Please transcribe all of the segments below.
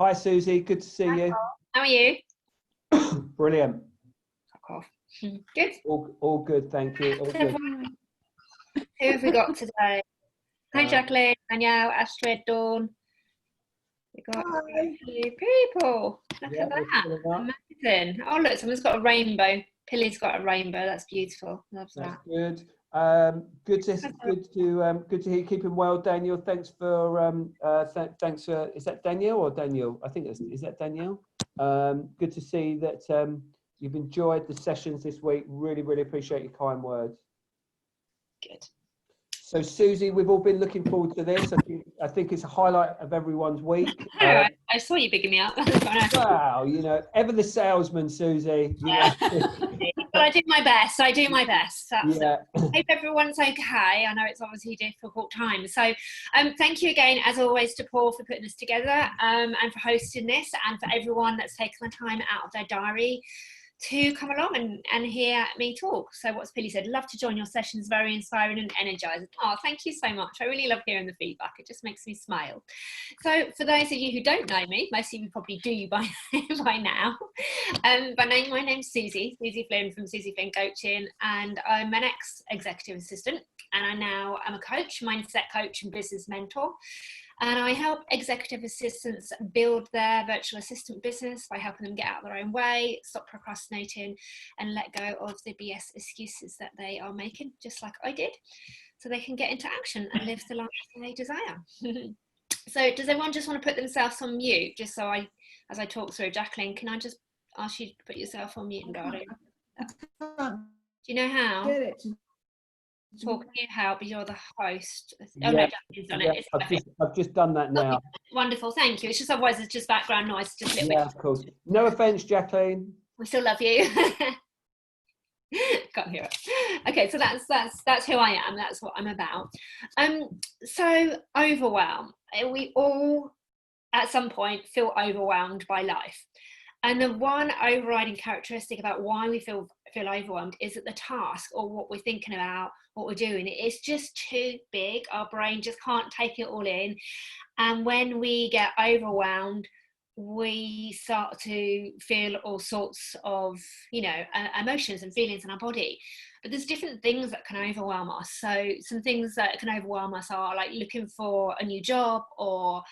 Hi, Susie. Good to see you. How are you? Brilliant. Fuck off. Good. All good, thank you. All good. Who have we got today? Hi, Jacqueline, Danielle, Astrid, Dawn. We got a few people. Look at that. Amazing. Oh, look, someone's got a rainbow. Pilly's got a rainbow. That's beautiful. Love that. That's good. Good to hear you keeping well, Daniel. Thanks for thanks for, is that Danielle or Daniel? I think is that Danielle? Good to see that you've enjoyed the sessions this week. Really appreciate your kind words. Good. So Susie, we've all been looking forward to this. I think it's a highlight of everyone's week. I saw you bigging me up. Wow, you know, ever the salesman, Susie. You know. But I do my best. I do my best. Yeah. I hope everyone's okay. I know it's obviously a difficult time. So thank you again, as always, to Paul for putting this together and for hosting this, and for everyone that's taken the time out of their diary to come along and hear me talk. So what's Pilly said, love to join your sessions, very inspiring and energizing. Oh, thank you so much. I really love hearing the feedback. It just makes me smile. So for those of you who don't know me, most of you probably do by now. By name, my name's Suzie Flynn from Suzie Flynn Coaching, and I'm an ex-executive assistant, and I now am a coach, mindset coach and business mentor. And I help executive assistants build their virtual assistant business by helping them get out of their own way, stop procrastinating, and let go of the BS excuses that they are making, just like I did, so they can get into action and live the life they desire. So does everyone just want to put themselves on mute, just so as I talk through? Jacqueline, can I just ask you to put yourself on mute, darling? Do you know how? Get it. Paul, can you help? You're the host. Oh, yeah, no, Jackie's done it. I've just done that now. Okay, wonderful, thank you. It's just otherwise it's just background noise. Just a little bit. Of course. No offense, Jacqueline. We still love you. Can't hear it. Okay, so that's who I am. That's what I'm about. So overwhelm. We all at some point feel overwhelmed by life. And the one overriding characteristic about why we feel overwhelmed is that the task, or what we're thinking about, what we're doing, it's just too big. Our brain just can't take it all in. And when we get overwhelmed, we start to feel all sorts of, emotions and feelings in our body. But there's different things that can overwhelm us. So some things that can overwhelm us are like looking for a new job, or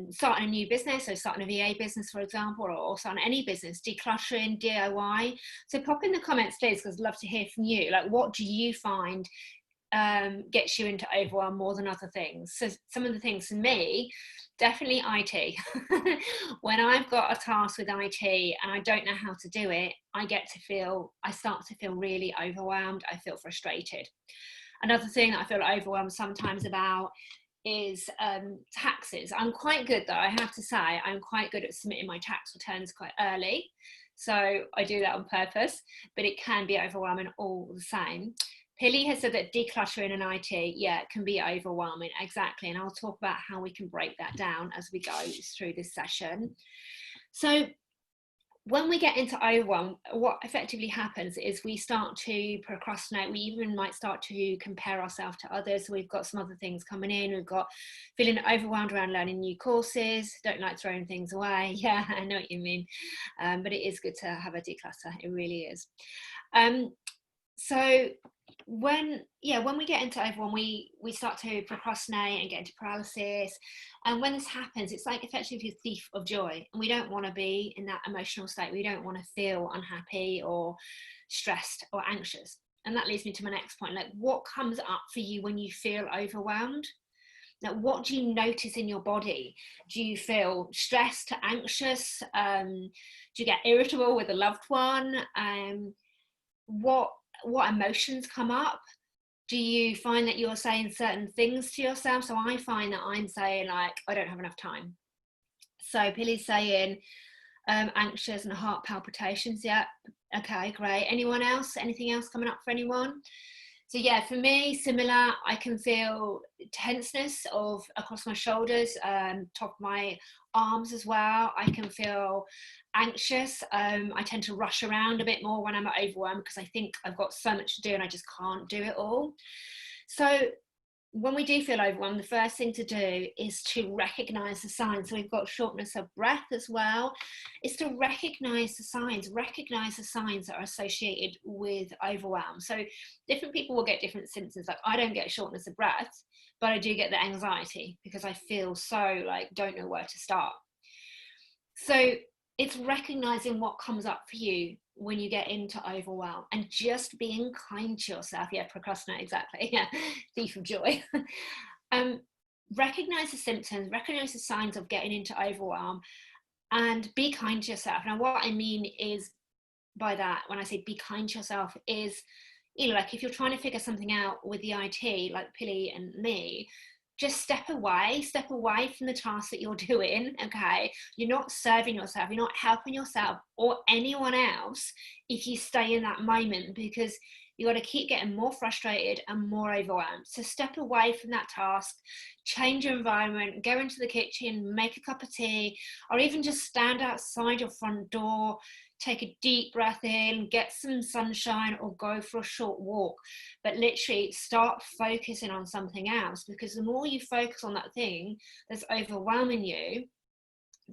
starting a new business, so starting a VA business, for example, or starting any business, decluttering, DIY. So pop in the comments, please, because I'd love to hear from you. Like, what do you find gets you into overwhelm more than other things? So some of the things for me, definitely IT. When I've got a task with IT and I don't know how to do it, I start to feel really overwhelmed. I feel frustrated. Another thing that I feel overwhelmed sometimes about is taxes. I'm quite good, though, I have to say, I'm quite good at submitting my tax returns quite early. So I do that on purpose, but it can be overwhelming all the same. Pilly has said that decluttering in IT, it can be overwhelming, exactly. And I'll talk about how we can break that down as we go through this session. So when we get into overwhelm, what effectively happens is we start to procrastinate. We even might start to compare ourselves to others. So we've got some other things coming in. We've got feeling overwhelmed around learning new courses, don't like throwing things away. Yeah, I know what you mean. But it is good to have a declutter. It really is. So when we get into overwhelm, we start to procrastinate and get into paralysis. And when this happens, it's like effectively a thief of joy, and we don't want to be in that emotional state. We don't want to feel unhappy or stressed or anxious. And that leads me to my next point, like, what comes up for you when you feel overwhelmed? Now, what do you notice in your body? Do you feel stressed, anxious? Do you get irritable with a loved one? What emotions come up? Do you find that you're saying certain things to yourself? So I find that I'm saying, like, I don't have enough time. So Pilly's saying anxious and heart palpitations. Yeah, okay, great. Anyone else? Anything else coming up for anyone? So yeah, for me, similar. I can feel tenseness across my shoulders, top of my arms as well. I can feel anxious. I tend to rush around a bit more when I'm overwhelmed because I think I've got so much to do and I just can't do it all. So when we do feel overwhelmed, the first thing to do is to recognize the signs. So we've got shortness of breath as well. Is to recognize the signs that are associated with overwhelm. So different people will get different symptoms. Like I don't get shortness of breath, but I do get the anxiety because I feel so like don't know where to start. So it's recognizing what comes up for you when you get into overwhelm, and just being kind to yourself. Yeah, procrastinate, exactly. Yeah, thief of joy. Recognize the symptoms, recognize the signs of getting into overwhelm, and be kind to yourself. Now, what I mean is by that, when I say be kind to yourself, is, you know, like if you're trying to figure something out with the IT, like Pilly and me, just step away from the task that you're doing. Okay, you're not serving yourself, you're not helping yourself or anyone else if you stay in that moment, because you got to keep getting more frustrated and more overwhelmed. So step away from that task, change your environment, go into the kitchen, make a cup of tea, or even just stand outside your front door, take a deep breath in, get some sunshine, or go for a short walk. But literally start focusing on something else, because the more you focus on that thing that's overwhelming you,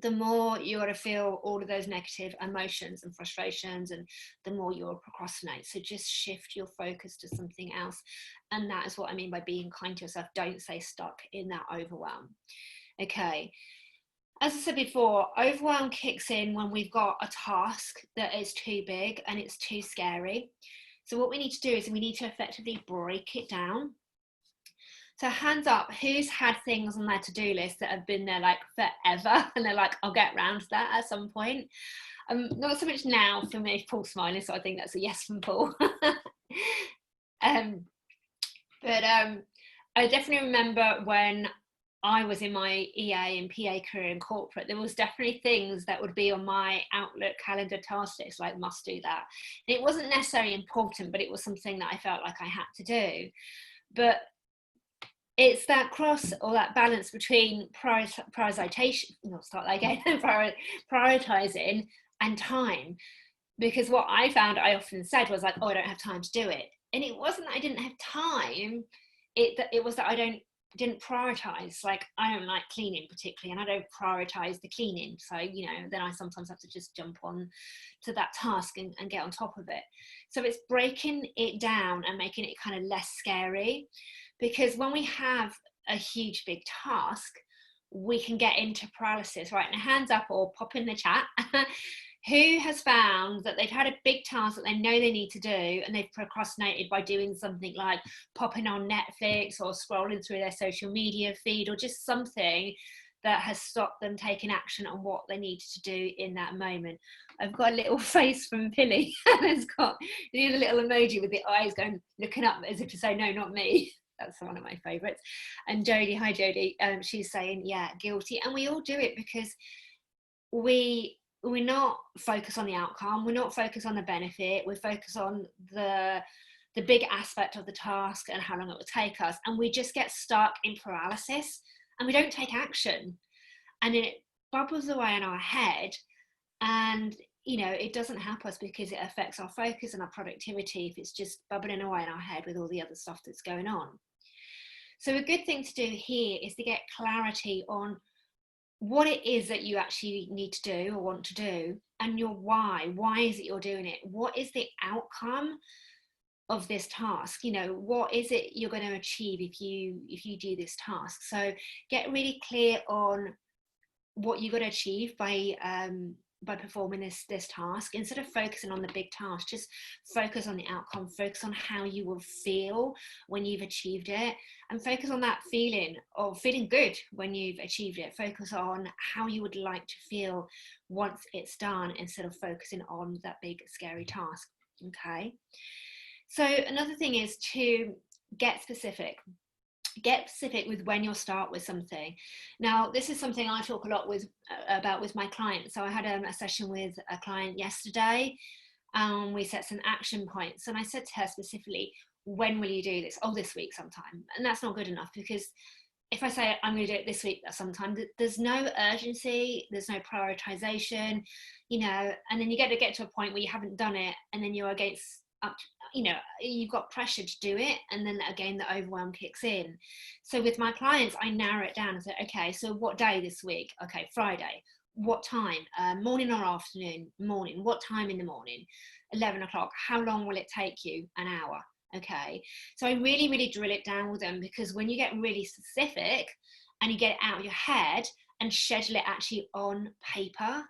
the more you're going to feel all of those negative emotions and frustrations, and the more you'll procrastinate. So just shift your focus to something else. And that is what I mean by being kind to yourself. Don't stay stuck in that overwhelm. Okay. As I said before, overwhelm kicks in when we've got a task that is too big and it's too scary. So what we need to do is we need to effectively break it down. So hands up, who's had things on their to-do list that have been there like forever, and they're like, I'll get around to that at some point. Not so much now for me. Paul's smiling, so I think that's a yes from Paul. I definitely remember when I was in my EA and PA career in corporate, there was definitely things that would be on my Outlook calendar task list, like must do that. And it wasn't necessarily important, but it was something that I felt like I had to do. But it's that cross or that balance between prioritization, not start that again, prioritizing and time. Because what I found I often said was like, oh, I don't have time to do it. And it wasn't that I didn't have time, it was that I didn't prioritize. Like I don't like cleaning particularly, and I don't prioritize the cleaning. So, you know, then I sometimes have to just jump on to that task and get on top of it. So it's breaking it down and making it kind of less scary, because when we have a huge big task, we can get into paralysis. Right, now hands up or pop in the chat. Who has found that they've had a big task that they know they need to do, and they've procrastinated by doing something like popping on Netflix or scrolling through their social media feed, or just something that has stopped them taking action on what they needed to do in that moment? I've got a little face from Pilly, and it's got a little emoji with the eyes going, looking up as if to say, no, not me. That's one of my favorites. And Jodie, hi Jodie, she's saying, yeah, guilty. And we all do it because we're not focused on the outcome, we're not focused on the benefit, we're focused on the big aspect of the task and how long it will take us, and we just get stuck in paralysis and we don't take action, and then it bubbles away in our head, and you know, it doesn't help us because it affects our focus and our productivity if it's just bubbling away in our head with all the other stuff that's going on. So a good thing to do here is to get clarity on what it is that you actually need to do or want to do, and your why. Why is it you're doing it? What is the outcome of this task? You know, what is it you're going to achieve if you do this task? So get really clear on what you're going to achieve by performing this task. Instead of focusing on the big task, just focus on the outcome, focus on how you will feel when you've achieved it, and focus on that feeling of feeling good when you've achieved it. Focus on how you would like to feel once it's done, instead of focusing on that big scary task. Okay, so another thing is to get specific with when you'll start with something. Now, this is something I talk a lot about with my clients. So I had a session with a client yesterday. We set some action points, and I said to her specifically, when will you do this? Oh, this week sometime. And that's not good enough, because if I say I'm going to do it this week sometime, there's no urgency, there's no prioritization, you know, and then you get to a point where you haven't done it, and then you're you've got pressure to do it, and then again the overwhelm kicks in. So with my clients, I narrow it down and say, okay, so what day this week? Okay, Friday. What time? Morning or afternoon? Morning. What time in the morning? 11 o'clock. How long will it take you? An hour. Okay, so I really, really drill it down with them, because when you get really specific and you get it out of your head and schedule it actually on paper,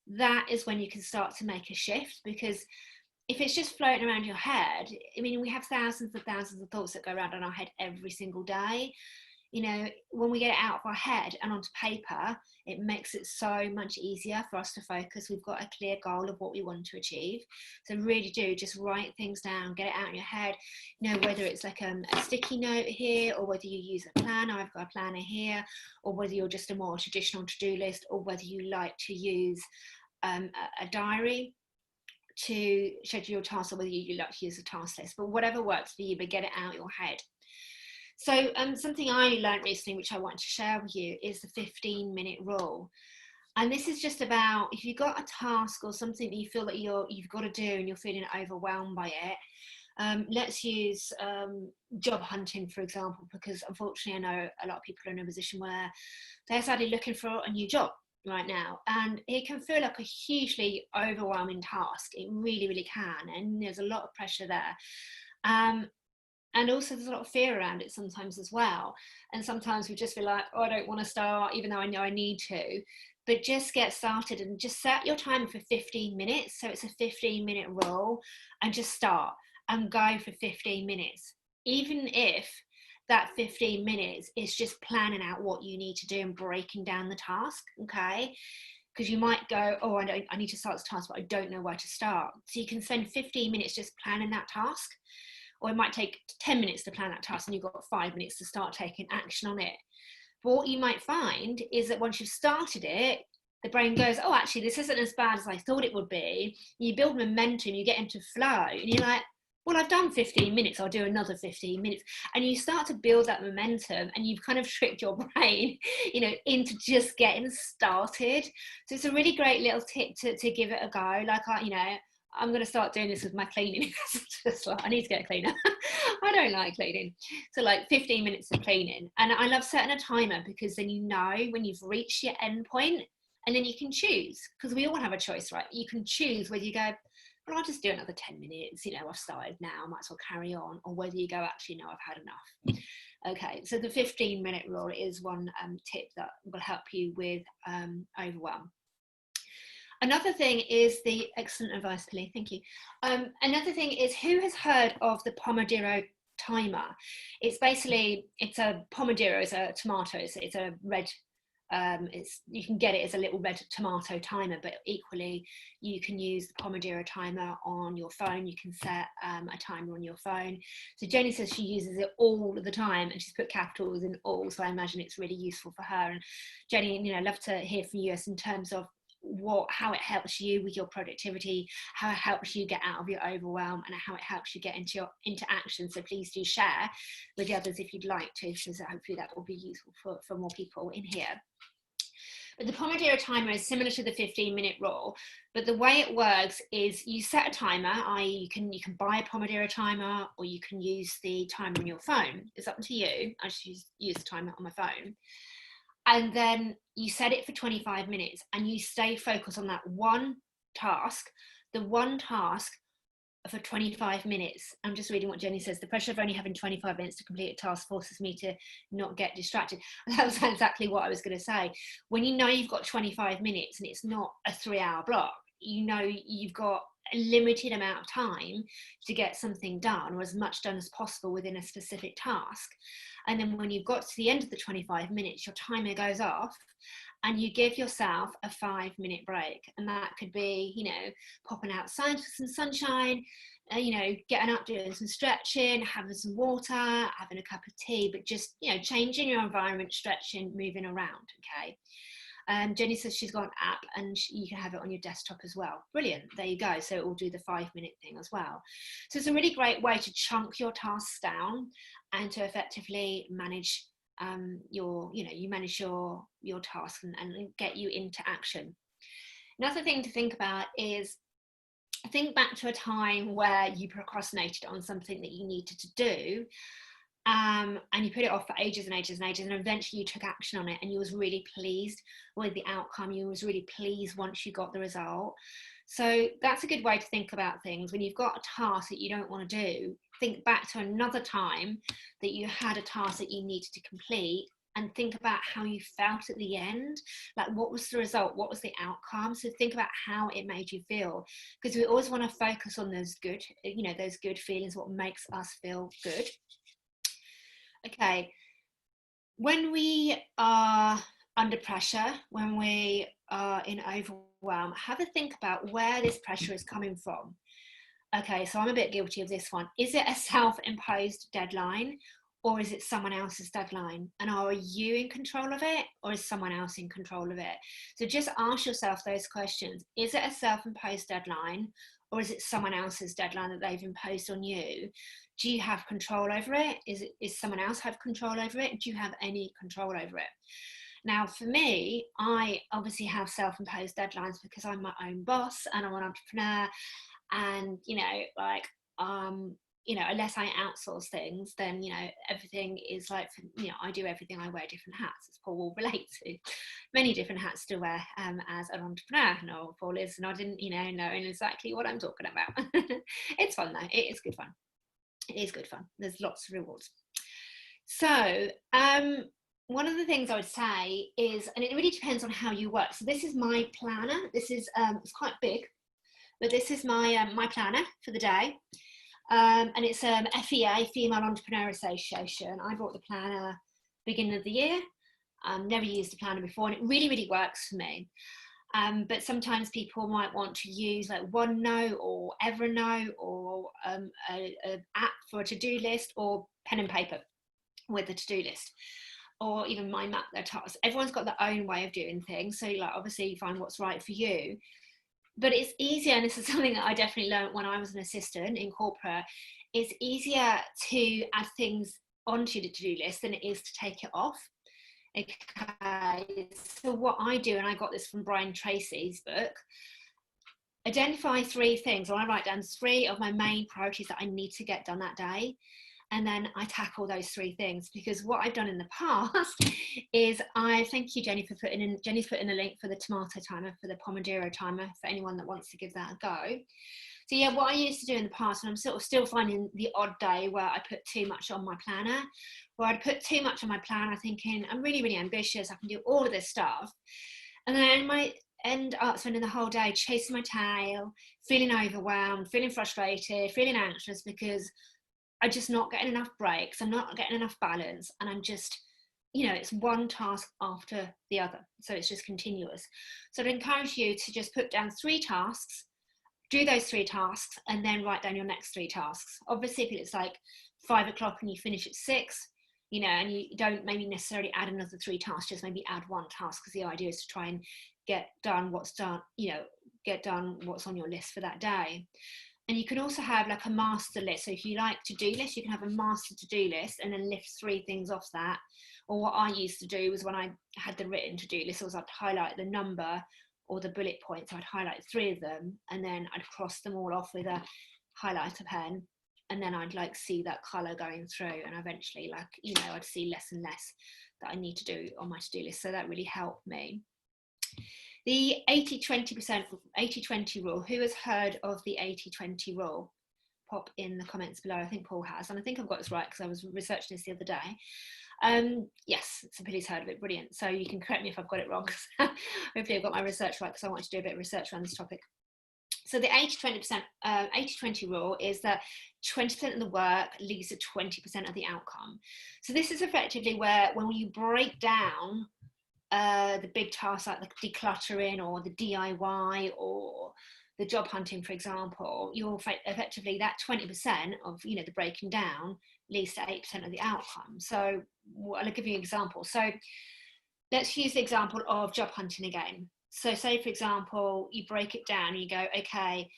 that is when you can start to make a shift. Because if it's just floating around your head, I mean, we have thousands and thousands of thoughts that go around in our head every single day. When we get it out of our head and onto paper, it makes it so much easier for us to focus. We've got a clear goal of what we want to achieve. So really do just write things down, get it out in your head, whether it's like a sticky note here, or whether you use a planner. I've got a planner here, or whether you're just a more traditional to-do list, or whether you like to use a diary to schedule your tasks, or whether you like to use a task list. But whatever works for you, but get it out of your head. So something I learned recently, which I want to share with you, is the 15-minute rule. And this is just about, if you've got a task or something that you feel that you've got to do and you're feeling overwhelmed by it, let's use job hunting, for example, because unfortunately I know a lot of people are in a position where they're sadly looking for a new job right now, and it can feel like a hugely overwhelming task. It really, really can, and there's a lot of pressure there. And also there's a lot of fear around it sometimes as well. And sometimes we just feel like, oh, I don't want to start, even though I know I need to. But just get started and just set your timer for 15 minutes. So it's a 15-minute rule, and just start and go for 15 minutes. Even if that 15 minutes is just planning out what you need to do and breaking down the task, okay? Because you might go, oh, I need to start this task, but I don't know where to start. So you can spend 15 minutes just planning that task. Or it might take 10 minutes to plan that task, and you've got 5 minutes to start taking action on it. But what you might find is that once you've started it, the brain goes, oh, actually, this isn't as bad as I thought it would be. You build momentum, you get into flow, and you're like, well, I've done 15 minutes, I'll do another 15 minutes. And you start to build that momentum, and you've kind of tricked your brain, into just getting started. So it's a really great little tip to give it a go. Like, I'm going to start doing this with my cleaning. Just like, I need to get a cleaner. I don't like cleaning. So like 15 minutes of cleaning. And I love setting a timer, because then when you've reached your end point, and then you can choose, because we all have a choice, right? You can choose whether you go, well, I'll just do another 10 minutes. I've started now, I might as well carry on. Or whether you go, actually, no, I've had enough. Okay, so the 15-minute rule is one tip that will help you with overwhelm. Another thing is the excellent advice, Pilly, thank you. Another thing is, who has heard of the Pomodoro timer? It's a Pomodoro is a tomato, so it's a red, you can get it as a little red tomato timer, but equally you can use the Pomodoro timer on your phone. You can set a timer on your phone. So Jenny says she uses it all the time, and she's put capitals in all, so I imagine it's really useful for her. And Jenny, I'd love to hear from you as in terms of how it helps you with your productivity, how it helps you get out of your overwhelm, and how it helps you get into action. So please do share with the others if you'd like to, so hopefully that will be useful for more people in here. But the Pomodoro timer is similar to the 15-minute rule, but the way it works is you set a timer, i.e. you can buy a Pomodoro timer, or you can use the timer on your phone. It's up to you. I just use the timer on my phone. And then you set it for 25 minutes, and you stay focused on that one task, for 25 minutes. I'm just reading what Jenny says. The pressure of only having 25 minutes to complete a task forces me to not get distracted. And that was exactly what I was going to say. When you've got 25 minutes and it's not a 3-hour block, you've got a limited amount of time to get something done, or as much done as possible within a specific task. And then when you've got to the end of the 25 minutes, your timer goes off, and you give yourself a 5-minute break. And that could be, popping outside for some sunshine, getting up, doing some stretching, having some water, having a cup of tea, but just, changing your environment, stretching, moving around, okay? Jenny says she's got an app, and you can have it on your desktop as well. Brilliant, there you go. So it will do the 5-minute thing as well. So it's a really great way to chunk your tasks down and to effectively manage you manage your tasks and get you into action. Another thing to think about is think back to a time where you procrastinated on something that you needed to do, and you put it off for ages and ages and ages, and eventually you took action on it, and you was really pleased with the outcome. You was really pleased once you got the result. So that's a good way to think about things. When you've got a task that you don't want to do, think back to another time that you had a task that you needed to complete, and think about how you felt at the end. Like, what was the result? What was the outcome? So think about how it made you feel, because we always want to focus on those good, those good feelings, what makes us feel good. Okay, when we are under pressure, when we are in overwhelm, have a think about where this pressure is coming from. Okay, so I'm a bit guilty of this one. Is it a self-imposed deadline, or is it someone else's deadline? And are you in control of it, or is someone else in control of it? So just ask yourself those questions. Is it a self-imposed deadline, or is it someone else's deadline that they've imposed on you? Do you have control over it? Is someone else have control over it? Do you have any control over it? Now, for me, I obviously have self-imposed deadlines because I'm my own boss and I'm an entrepreneur. And, unless I outsource things, then, everything is like, I do everything. I wear different hats, as Paul will relate to. Many different hats to wear as an entrepreneur. No, Paul is nodding, knowing exactly what I'm talking about. It's fun though. It is good fun. It is good fun. There's lots of rewards. So, one of the things I would say is, and it really depends on how you work. So this is my planner. This is, it's quite big, but this is my my planner for the day. And it's FEA, Female Entrepreneur Association. I bought the planner beginning of the year. Never used the planner before, and it really, really works for me. But sometimes people might want to use like OneNote or Evernote or an app for a to-do list, or pen and paper with a to-do list, or even mind map their tasks. Everyone's got their own way of doing things. So like, obviously you find what's right for you. But it's easier, and this is something that I definitely learned when I was an assistant in corporate, it's easier to add things onto the to-do list than it is to take it off. Okay, so what I do, and I got this from Brian Tracy's book, identify 3 things, or I write down 3 of my main priorities that I need to get done that day. And then I tackle those 3 things, because what I've done in the past is thank you, Jenny, for Jenny's put in a link for the tomato timer, for the Pomodoro timer, for anyone that wants to give that a go. So yeah, what I used to do in the past, and I'm sort of still finding the odd day where I put too much on my planner, where I'd put too much on my planner thinking, I'm really, really ambitious, I can do all of this stuff. And then I might end up spending the whole day chasing my tail, feeling overwhelmed, feeling frustrated, feeling anxious, because I'm just not getting enough breaks, I'm not getting enough balance, and I'm just, it's one task after the other. So it's just continuous. So I'd encourage you to just put down 3 tasks, do those 3 tasks, and then write down your next 3 tasks. Obviously, if it's like 5 o'clock and you finish at 6, and you don't maybe necessarily add another 3 tasks, just maybe add 1 task, because the idea is to try and get done what's done, get done what's on your list for that day. And you can also have like a master list. So if you like to-do list, you can have a master to-do list and then lift 3 things off that. Or what I used to do was, when I had the written to-do list, was I'd highlight the number or the bullet points. I'd highlight 3 of them, and then I'd cross them all off with a highlighter pen. And then I'd like see that color going through, and eventually I'd see less and less that I need to do on my to-do list. So that really helped me. The 80-20 rule. Who has heard of the 80-20 rule? Pop in the comments below. I think Paul has, and I think I've got this right because I was researching this the other day. Yes, somebody's heard of it. Brilliant. So you can correct me if I've got it wrong. Hopefully I've got my research right, because I want to do a bit of research around this topic. So the 80-20 rule is that 20% of the work leads to 20% of the outcome. So this is effectively where, when you break down the big tasks like the decluttering or the DIY or the job hunting, for example, you'll effectively, that 20% of the breaking down leads to 8% of the outcome. So I'll give you an example. So let's use the example of job hunting again. So say, for example, you break it down and you go, okay,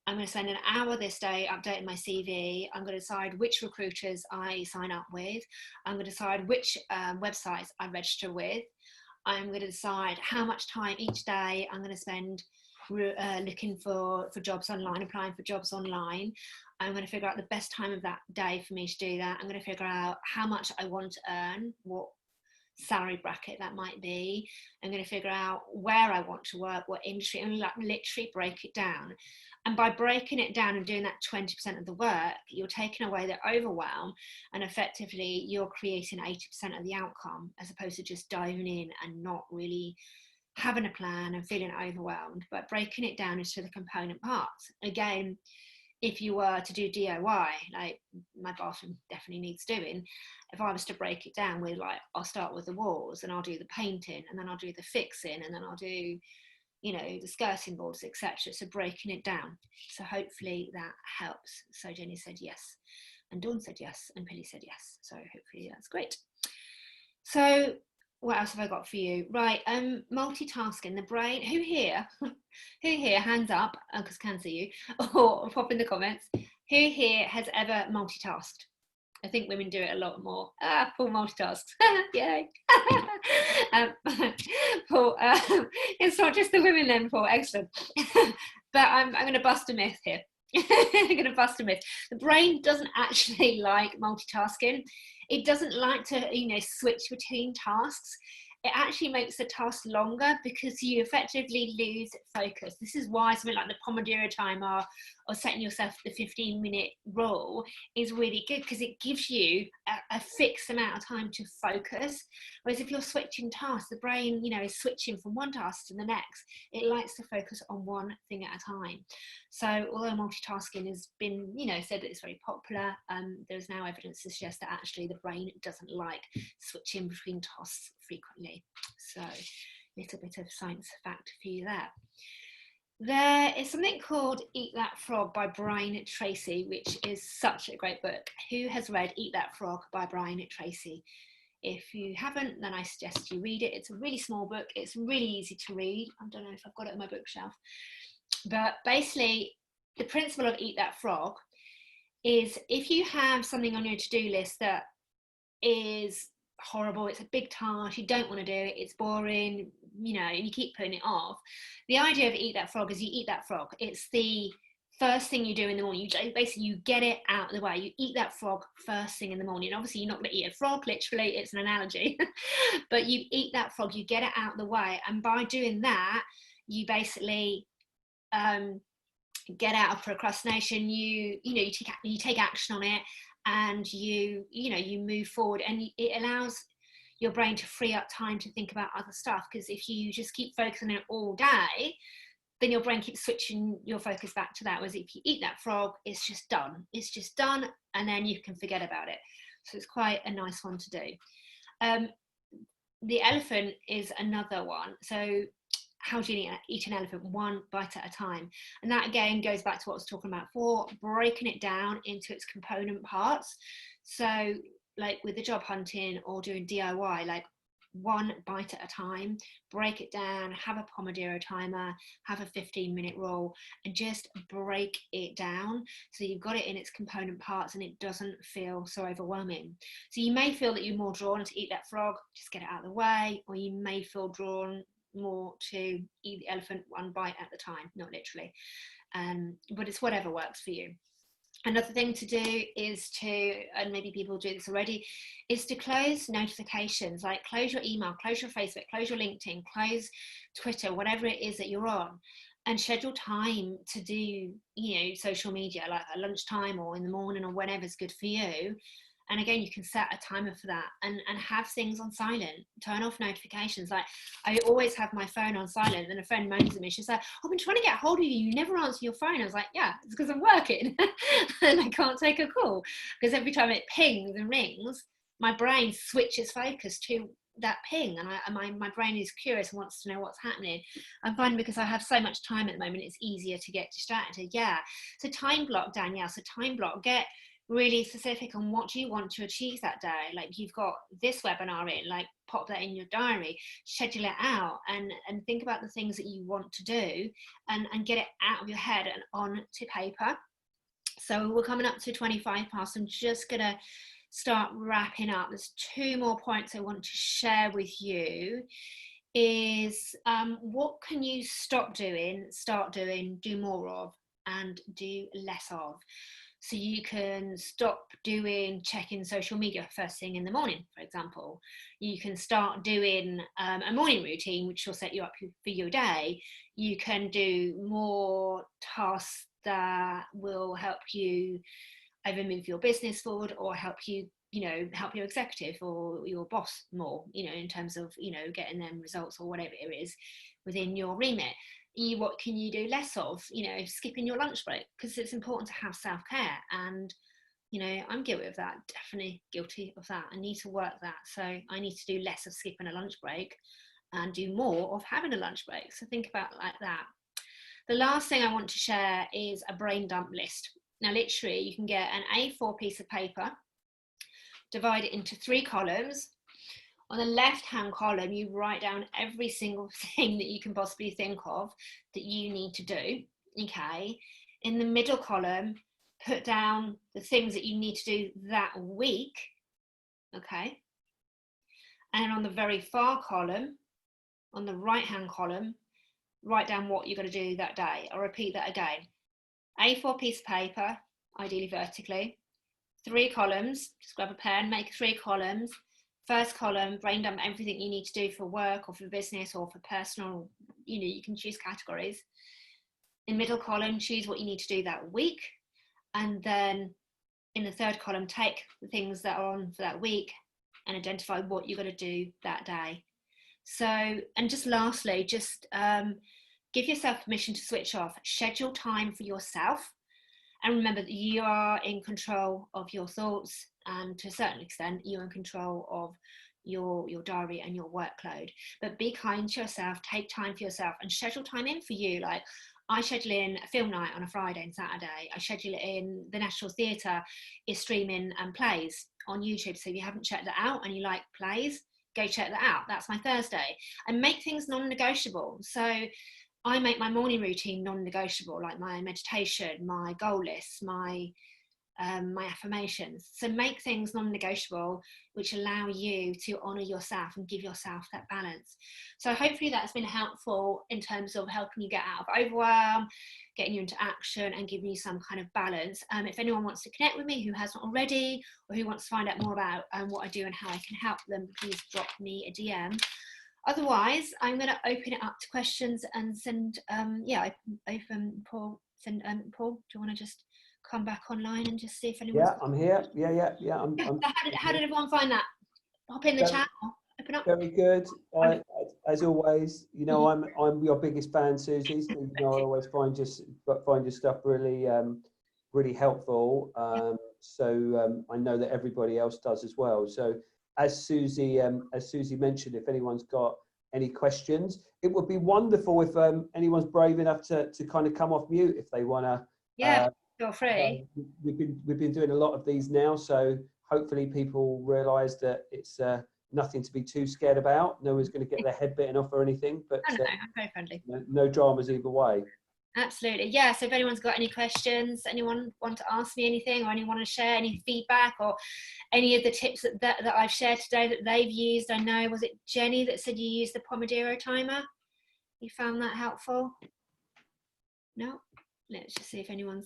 I'm going to spend an hour this day updating my CV. I'm going to decide which recruiters I sign up with. I'm going to decide which websites I register with. I'm going to decide how much time each day I'm going to spend looking for jobs online, applying for jobs online. I'm going to figure out the best time of that day for me to do that. I'm going to figure out how much I want to earn, what salary bracket that might be. I'm going to figure out where I want to work, what industry, and like literally break it down. And by breaking it down and doing that 20% of the work, you're taking away the overwhelm, and effectively you're creating 80% of the outcome, as opposed to just diving in and not really having a plan and feeling overwhelmed. But breaking it down into the component parts. Again, if you were to do DIY, like my bathroom definitely needs doing, if I was to break it down with, like, I'll start with the walls and I'll do the painting and then I'll do the fixing and then I'll do, you know, the skirting boards, etc. So breaking it down. So hopefully that helps. So Jenny said yes, and Dawn said yes, and Pilly said yes. So hopefully that's great. So what else have I got for you? Right, multitasking, the brain. Who here, hands up, because I can see you, or pop in the comments. Who here has ever multitasked? I think women do it a lot more. Paul multitasks. Yay. Paul, it's not just the women then, Paul. Excellent. But I'm going to bust a myth here. I'm going to bust a myth. The brain doesn't actually like multitasking. It doesn't like to, you know, switch between tasks. It actually makes the task longer because you effectively lose focus. This is why something like the Pomodoro timer or setting yourself the 15-minute rule is really good, because it gives you a fixed amount of time to focus. Whereas if you're switching tasks, the brain, you know, is switching from one task to the next. It likes to focus on one thing at a time. So although multitasking has been, you know, said that it's very popular, there's now evidence to suggest that actually the brain doesn't like switching between tasks frequently. So a little bit of science fact for you there. There is something called Eat That Frog by Brian Tracy, which is such a great book. Who has read Eat That Frog by Brian Tracy? If you haven't, then I suggest you read it. It's a really small book. It's really easy to read. I don't know if I've got it on my bookshelf. But basically, the principle of Eat That Frog is, if you have something on your to-do list that is horrible, it's a big task, you don't want to do it, it's boring, you know, and you keep putting it off, the idea of Eat That Frog is you eat that frog. It's the first thing you do in the morning. You get it out of the way. You eat that frog first thing in the morning. Obviously you're not going to eat a frog, literally, it's an analogy. But you eat that frog, you get it out of the way, and by doing that you basically get out of procrastination. You take action on it, and you move forward, and it allows your brain to free up time to think about other stuff. Because if you just keep focusing on it all day, then your brain keeps switching your focus back to that. Whereas if you eat that frog, it's just done, and then you can forget about it. So it's quite a nice one to do. The elephant is another one. So how do you eat an elephant? One bite at a time. And that again goes back to what I was talking about before, breaking it down into its component parts. So like with the job hunting or doing DIY, like one bite at a time, break it down, have a Pomodoro timer, have a 15-minute rule, and just break it down so you've got it in its component parts and it doesn't feel so overwhelming. So you may feel that you're more drawn to eat that frog, just get it out of the way, or you may feel drawn more to eat the elephant one bite at a time, not literally, but it's whatever works for you. Another thing to do is to, and maybe people do this already, is to close notifications, like close your email, close your Facebook, close your LinkedIn, close Twitter, whatever it is that you're on, and schedule time to do, social media, like at lunchtime or in the morning or whenever's good for you. And again, you can set a timer for that, and have things on silent, turn off notifications. Like I always have my phone on silent, and a friend moans at me, she's like, I've been trying to get hold of you, you never answer your phone. I was like, yeah, it's because I'm working and I can't take a call, because every time it pings and rings, my brain switches focus to that ping, and my brain is curious and wants to know what's happening. I'm finding because I have so much time at the moment, it's easier to get distracted. Yeah, so time block, Danielle. So time block, get really specific on what you want to achieve that day. Like you've got this webinar in, like pop that in your diary, schedule it out, and think about the things that you want to do, and get it out of your head and on to paper. So we're coming up to 25 past. I'm just gonna start wrapping up. There's 2 more points I want to share with you. is what can you stop doing, start doing, do more of, and do less of. So you can stop doing checking social media first thing in the morning, for example. You can start doing a morning routine, which will set you up for your day. You can do more tasks that will help you either move your business forward or help you, help your executive or your boss more, in terms of, getting them results or whatever it is within your remit. What can you do less of? Skipping your lunch break, because it's important to have self-care. And I'm guilty of that, definitely guilty of that. I need to work that. So I need to do less of skipping a lunch break and do more of having a lunch break. So think about it like that. The last thing I want to share is a brain dump list. Now, literally, you can get an A4 piece of paper, divide it into 3 columns. On the left-hand column, you write down every single thing that you can possibly think of that you need to do, okay? In the middle column, put down the things that you need to do that week, okay? And on the very far column, on the right-hand column, write down what you're going to do that day. I'll repeat that again. A4 piece of paper, ideally vertically, 3 columns, just grab a pen, make 3 columns. First column, brain dump everything you need to do for work or for business or for personal, you can choose categories. In middle column, choose what you need to do that week. And then in the third column, take the things that are on for that week and identify what you're going to do that day. So, and just lastly, just give yourself permission to switch off, schedule time for yourself. And remember that you are in control of your thoughts, and to a certain extent, you're in control of your diary and your workload. But be kind to yourself, take time for yourself, and schedule time in for you. Like, I schedule in a film night on a Friday and Saturday. I schedule it in. The National Theatre is streaming plays on YouTube. So if you haven't checked that out and you like plays, go check that out. That's my Thursday. And make things non-negotiable. So I make my morning routine non-negotiable, like my meditation, my goal lists, my affirmations. So make things non-negotiable, which allow you to honour yourself and give yourself that balance. So hopefully that's been helpful in terms of helping you get out of overwhelm, getting you into action and giving you some kind of balance. If anyone wants to connect with me who hasn't already, or who wants to find out more about what I do and how I can help them, please drop me a DM. Otherwise, I'm going to open it up to questions and send, Paul, Paul, do you want to just come back online and just see if anyone's... Yeah, I'm here. Yeah. How did everyone find that? Hop in the chat, open up. Very good. As always, I'm your biggest fan, Suzie. So, I always find your stuff really, really helpful. I know that everybody else does as well. So, as Suzie mentioned, if anyone's got any questions, it would be wonderful if anyone's brave enough to kind of come off mute if they want to. Yeah, feel free. We've been doing a lot of these now, so hopefully people realise that it's nothing to be too scared about. No one's going to get their head bitten off or anything, but I'm very friendly. No dramas either way. Absolutely. Yeah, so if anyone's got any questions, anyone want to ask me anything, or anyone want to share any feedback or any of the tips that I've shared today that they've used. I know, was it Jenny that said you used the Pomodoro timer? You found that helpful? No? Let's just see if anyone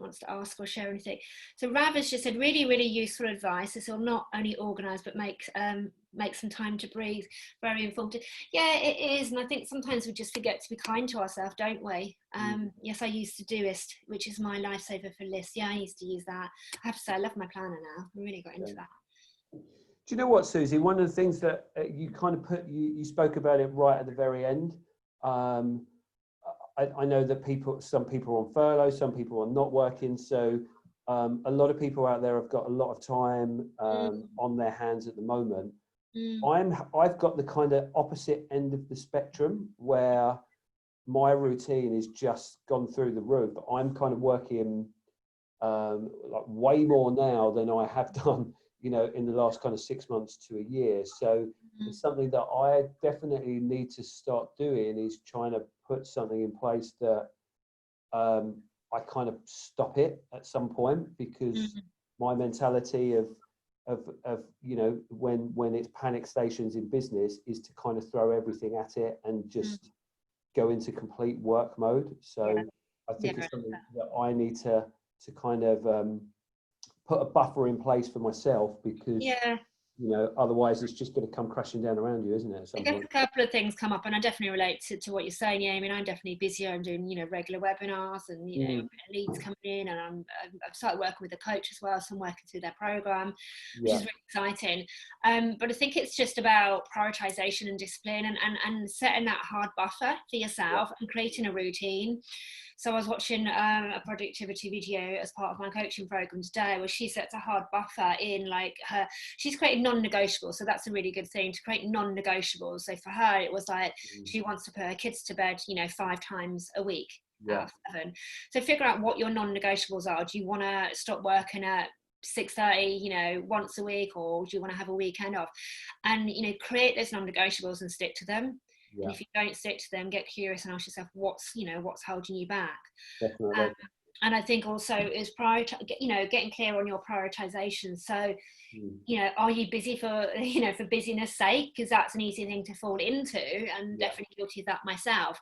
wants to ask or share anything. So Rav has just said really, really useful advice. This will not only organise but make some time to breathe. Very informative. Yeah, it is, and I think sometimes we just forget to be kind to ourselves, don't we? Yes, I use Todoist, which is my lifesaver for lists. Yeah, I used to use that. I have to say, I love my planner now. I really got into that. Do you know what, Suzie? One of the things that you kind of you spoke about it right at the very end. I know that some people are on furlough, some people are not working. So a lot of people out there have got a lot of time on their hands at the moment. I've got the kind of opposite end of the spectrum where my routine is just gone through the roof. I'm kind of working like way more now than I have done, in the last kind of 6 months to a year. So it's something that I definitely need to start doing, is trying to put something in place that I kind of stop it at some point, because my mentality of of you know, when it's panic stations in business, is to kind of throw everything at it and just go into complete work mode. So I think it's something that I need to kind of put a buffer in place for myself, because you know, otherwise it's just going to come crashing down around you, isn't it, at some I guess point? a couple of things come up, and I definitely relate to what you're saying. Yeah, I mean, I'm definitely busier. I'm doing, you know, regular webinars, and you know, leads coming in, and I've started working with a coach as well, so I'm working through their program, which is really exciting. But I think it's just about prioritization and discipline, and setting that hard buffer for yourself and creating a routine. So I was watching a productivity video as part of my coaching program today, where she sets a hard buffer in, like, she's created non-negotiables. So that's a really good thing, to create non-negotiables. So for her, it was like, she wants to put her kids to bed, you know, 5 times a week out of 7. So figure out what your non-negotiables are. Do you want to stop working at 6:30, you know, once a week, or do you want to have a weekend off? And, you know, create those non-negotiables and stick to them. And if you don't stick to them, get curious and ask yourself, what's holding you back? And I think also is getting clear on your prioritization. So, you know, are you busy for busyness sake? Because that's an easy thing to fall into, and definitely guilty of that myself.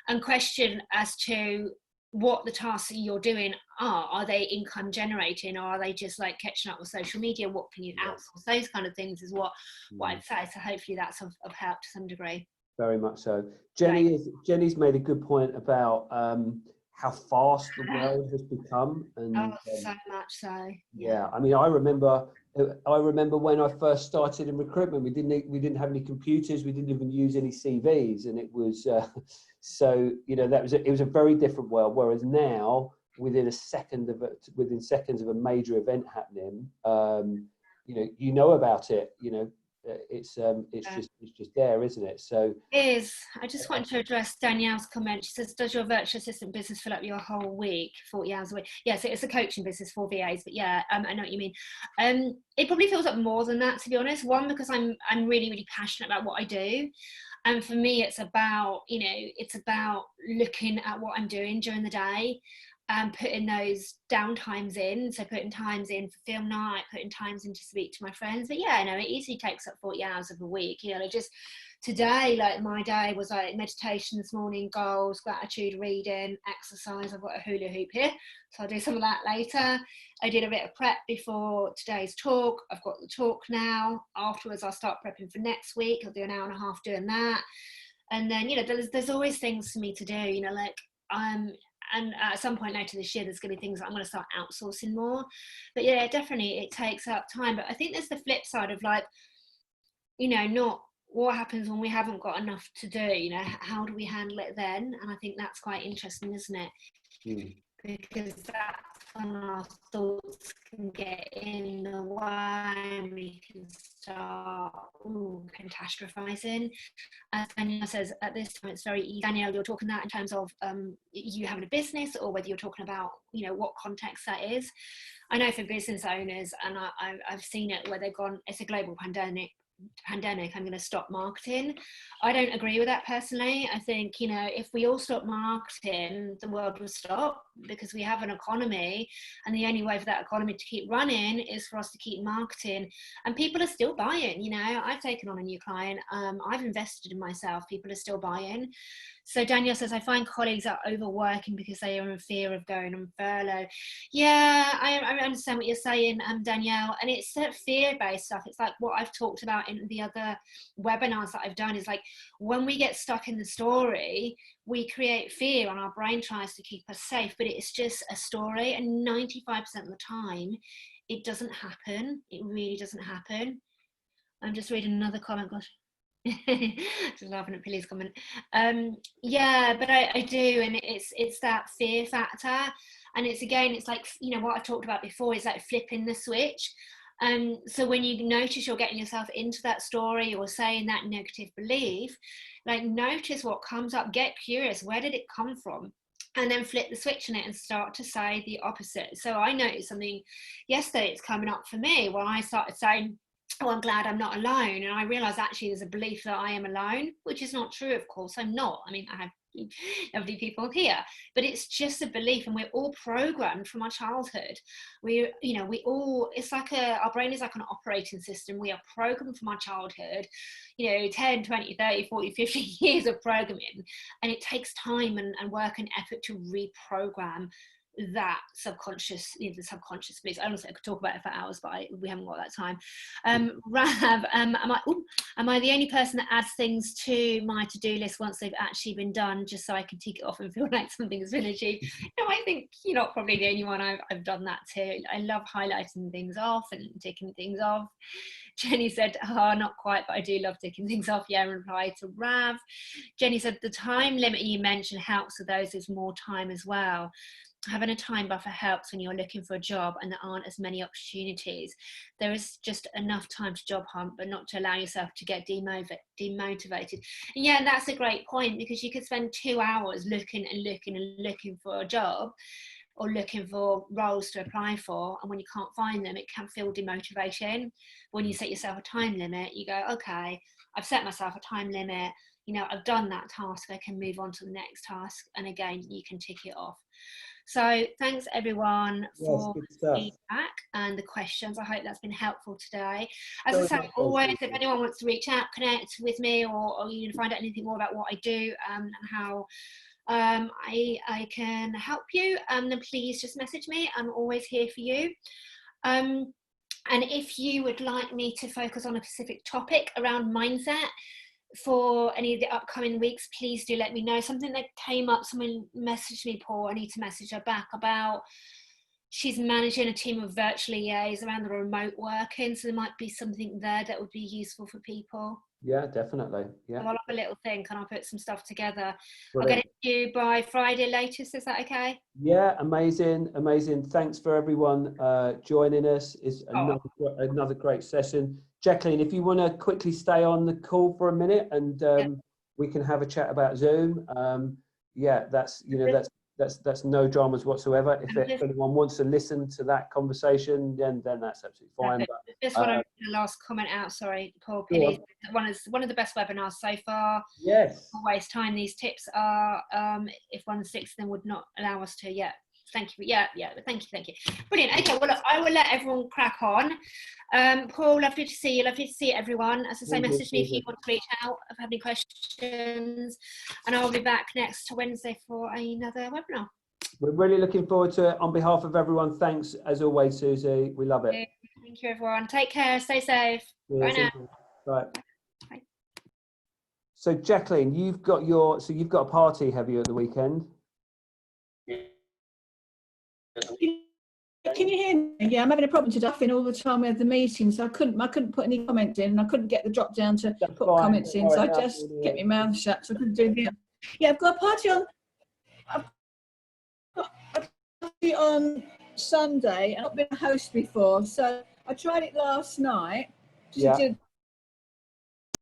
And question as to what the tasks that you're doing are they income generating, or are they just like catching up with social media? What can you outsource? Those kind of things is what I'd say. So hopefully that's of help to some degree. Very much so. Jenny's made a good point about how fast the world has become, and so much so. I mean, I remember when I first started in recruitment, we didn't have any computers, we didn't even use any CVs, and it was so, you know, it was a very different world. Whereas now, within seconds of a major event happening, you know about it, you know. It's just there, isn't it? So it is. I just wanted to address Danielle's comment. She says, does your virtual assistant business fill up your whole week, 40 hours a week? Yes, it's a coaching business for VAs, but I know what you mean. It probably fills up more than that, to be honest. One, because I'm really, really passionate about what I do. And for me, it's about looking at what I'm doing during the day and putting those down times in. So putting times in for film night, putting times in to speak to my friends. But it easily takes up 40 hours of a week. You know, just today, like, my day was like meditation this morning, goals, gratitude, reading, exercise. I've got a hula hoop here, so I'll do some of that later. I did a bit of prep before today's talk. I've got the talk now. Afterwards, I'll start prepping for next week. I'll do an hour and a half doing that. And then, you know, there's always things for me to do, you know, like, and at some point later this year, there's going to be things that I'm going to start outsourcing more. But yeah, definitely it takes up time. But I think there's the flip side of, like, you know, not what happens when we haven't got enough to do, you know, how do we handle it then? And I think that's quite interesting, isn't it? Because that's when our thoughts can get in the way, and we can start catastrophizing. As Danielle says, at this time it's very easy. Danielle, you're talking that in terms of you having a business, or whether you're talking about, you know, what context that is. I know for business owners, and I've seen it where they've gone, it's a global pandemic, I'm going to stop marketing. I don't agree with that personally. I think, you know, if we all stop marketing, the world will stop, because we have an economy, and the only way for that economy to keep running is for us to keep marketing. And people are still buying. You know, I've taken on a new client, I've invested in myself, people are still buying. So Danielle says, I find colleagues are overworking because they are in fear of going on furlough. Yeah, I understand what you're saying, Danielle. And it's that fear-based stuff. It's like what I've talked about in the other webinars that I've done, is like, when we get stuck in the story, we create fear and our brain tries to keep us safe, but it's just a story. And 95% of the time, it doesn't happen. It really doesn't happen. I'm just reading another comment. Gosh. Just laughing at Pilly's comment. But I do, and it's that fear factor, and it's like, you know, what I've talked about before is like flipping the switch. So when you notice you're getting yourself into that story or saying that negative belief, like, notice what comes up, get curious, where did it come from? And then flip the switch on it and start to say the opposite. So I noticed something yesterday, it's coming up for me, when I started saying, oh, I'm glad I'm not alone. And I realized actually there's a belief that I am alone, which is not true, of course. I'm not. I mean, I have lovely people here, but it's just a belief, and we're all programmed from our childhood. We all, it's like our brain is like an operating system. We are programmed from our childhood, 10, 20, 30, 40, 50 years of programming, and it takes time and work and effort to reprogram that subconscious, the subconscious beliefs. Honestly, I could talk about it for hours, but we haven't got that time. Rav, am I the only person that adds things to my to-do list once they've actually been done, just so I can tick it off and feel like something's been achieved? I think you're not probably the only one. I've done that too. I love highlighting things off and ticking things off. Jenny said, oh, not quite, but I do love ticking things off. Yeah, in reply to Rav. Jenny said, the time limit you mentioned helps with those with more time as well. Having a time buffer helps when you're looking for a job and there aren't as many opportunities. There is just enough time to job hunt, but not to allow yourself to get demotivated. And yeah, that's a great point, because you could spend 2 hours looking for a job, or looking for roles to apply for, and when you can't find them, it can feel demotivating. When you set yourself a time limit, you go, okay, I've set myself a time limit, I've done that task, I can move on to the next task, and again, you can tick it off. So thanks everyone for the feedback and the questions. I hope that's been helpful today. As I say, always, if anyone wants to reach out, connect with me, or you can find out anything more about what I do and how I can help you, then please just message me. I'm always here for you. And if you would like me to focus on a specific topic around mindset for any of the upcoming weeks, please do let me know. Something that came up, someone messaged me, Paul, I need to message her back, about she's managing a team of virtual EAs around the remote working, so there might be something there that would be useful for people. Yeah, definitely. Yeah, so I'll have a little think and I'll put some stuff together. Brilliant. I'll get it to you by Friday latest. Is that okay? Yeah, amazing. Thanks for everyone joining us. It's another great session. Jacqueline, if you want to quickly stay on the call for a minute, and we can have a chat about Zoom. That's no dramas whatsoever. If anyone wants to listen to that conversation, then that's absolutely fine. But, just want to put a last comment out. Sorry, Paul. Please, one of the best webinars so far. Yes. Don't waste time. These tips are, if one sixth of them would not allow us to. Yeah. Thank you. Yeah. Thank you. Brilliant. Okay. Well, look, I will let everyone crack on. Paul, lovely to see you. Lovely to see everyone. As I say, message me if you want to reach out, if you have any questions, and I'll be back next Wednesday for another webinar. We're really looking forward to it. On behalf of everyone, thanks as always, Suzie. We love it. Thank you, everyone. Take care. Stay safe. Bye now. Bye. Bye. So, Jacqueline, you've got a party, have you, at the weekend? Can you hear me? Yeah, I'm having a problem today all the time with the meeting, so I couldn't put any comments in, and I couldn't get the drop down to put comments in, so I just kept my mouth shut, so I couldn't do the. Yeah, I've got a party on Sunday, and I've not been a host before, so I tried it last night. Just did